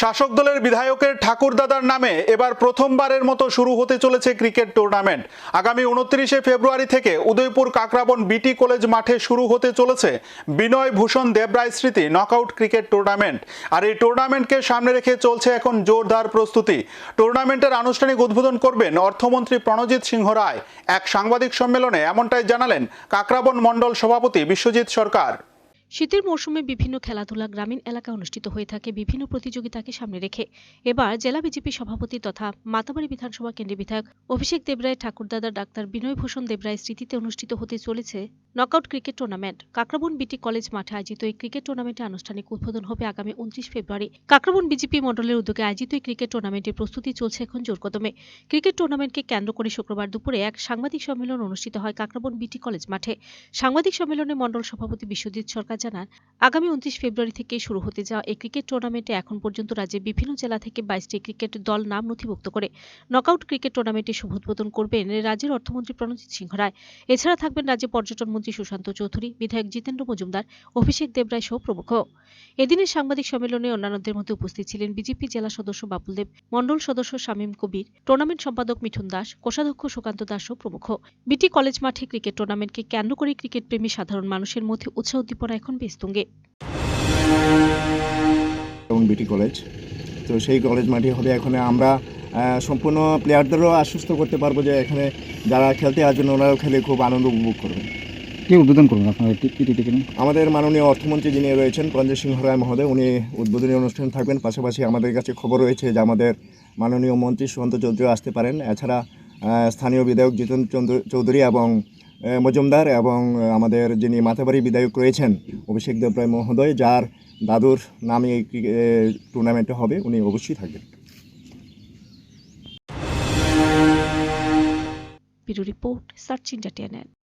শাসক দলের বিধায়কের ঠাকুরদাদার নামে এবার প্রথমবারের মতো শুরু হতে চলেছে ক্রিকেট টুর্নামেন্ট। আগামী 29শে ফেব্রুয়ারি থেকে উদয়পুর কাকরাবন বিটি কলেজ মাঠে শুরু হতে চলেছে বিনয় ভূষণ দেবরায় স্মৃতি নকআউট ক্রিকেট টুর্নামেন্ট। আর এই টুর্নামেন্টকে সামনে রেখে চলছে এখন জোরদার প্রস্তুতি। টুর্নামেন্টের আনুষ্ঠানিক উদ্বোধন করবেন অর্থমন্ত্রী প্রণজিৎ সিংহ রায়। এক সাংবাদিক সম্মেলনে এমনটাই জানালেন কাকরাবন মণ্ডল সভাপতি বিশ্বজিৎ সরকার। শীতের মৌসুমে বিভিন্ন খেলাধুলা গ্রামীণ এলাকায় অনুষ্ঠিত হয়ে থাকে বিভিন্ন প্রতিযোগিতাকে সামনে রেখে এবার জেলা বিজেপি সভাপতি তথা মাতাবাড়ি বিধানসভা কেন্দ্রের বিধায়ক অভিষেক দেবরায় ঠাকুরদাদা ডাক্তার বিনয় ভূষণ দেবরায় স্মৃতিতে অনুষ্ঠিত হতে চলেছে নকআউট ক্রিকেট টুর্নামেন্ট। কাকরাবন বিটি কলেজ মাঠে আয়োজিত এই ক্রিকেট টুর্নামেন্টের আনুষ্ঠানিক উদ্বোধন হবে আগামী 29 ফেব্রুয়ারি। কাকরাবন বিজেপি মণ্ডলের উদ্যোগে আয়োজিত এই ক্রিকেট টুর্নামেন্টের প্রস্তুতি চলছে এখন জোরকদমে। ক্রিকেট টুর্নামেন্টকে কেন্দ্র করে শুক্রবার দুপুরে এক সাংবাদিক সম্মেলন অনুষ্ঠিত হয় কাকরাবন বিটি কলেজ মাঠে। সাংবাদিক সম্মেলনে মণ্ডল সভাপতি বিশ্বজিৎ সরকার জানান, আগামী 29 ফেব্রুয়ারি থেকে শুরু হতে যাওয়া এই ক্রিকেট টুর্নামেন্টে এখন পর্যন্ত রাজ্যের বিভিন্ন জেলা থেকে 22টি ক্রিকেট দল নাম নথিভুক্ত করে নকআউট ক্রিকেট টুর্নামেন্টে শুভ উদ্বোধন করবেন রাজ্যের অর্থমন্ত্রী প্রণজিৎ সিংহ রায়। এছাড়া থাকবেন রাজ্যের পর্যটন মন্ত্রী সুশান্ত চৌধুরী, বিধায়ক জিতেন্দ্র মজুমদার, অভিষেক দেবরায় সহ প্রমুখ। এদিনের সাংবাদিক সম্মেলনে অন্যান্যদের মধ্যে উপস্থিত ছিলেন বিজেপি জেলা সদস্য বাবুল দেব, মণ্ডল সদস্য শামীম কবির, টুর্নামেন্ট সম্পাদক মিঠুন দাস, কোষাধ্যক্ষ সুকান্ত দাস ও প্রমুখ। বিটি কলেজ মাঠে ক্রিকেট টুর্নামেন্টকে কেন্দ্র করে ক্রিকেট প্রেমী সাধারণ মানুষের মধ্যে উৎসাহ উদ্দীপনা এখন বেশ তুঙ্গে। বিটি কলেজ তো সেই কলেজ মাঠে হবে। এখানে আমরা সম্পূর্ণ প্লেয়ারদেরও আশ্বস্ত করতে পারবো যে এখানে যারা খেলতে আসবেন ওনারাও খেলে খুব আনন্দ উপভোগ করবেন। কে উদ্বোধন করবেন আপনারা? আমাদের মাননীয় অর্থমন্ত্রী যিনি রয়েছেন প্রণজিৎ সিংহ রায় মহোদয়, উনি উদ্বোধনী অনুষ্ঠানে থাকবেন। পাশাপাশি আমাদের কাছে খবর রয়েছে যে আমাদের মাননীয় মন্ত্রী সুশান্ত চৌধুরী আসতে পারেন। এছাড়া স্থানীয় বিধায়ক জিতেন্দ্র চৌধুরী এবং মজুমদার এবং আমাদের যিনি মাতাবাড়ি বিধায়ক রয়েছেন অভিষেক দেবরায় মহোদয়, যার দাদুর নামে এই টুর্নামেন্টে হবে, উনি অবশ্যই থাকবেন। Bureau report, search India.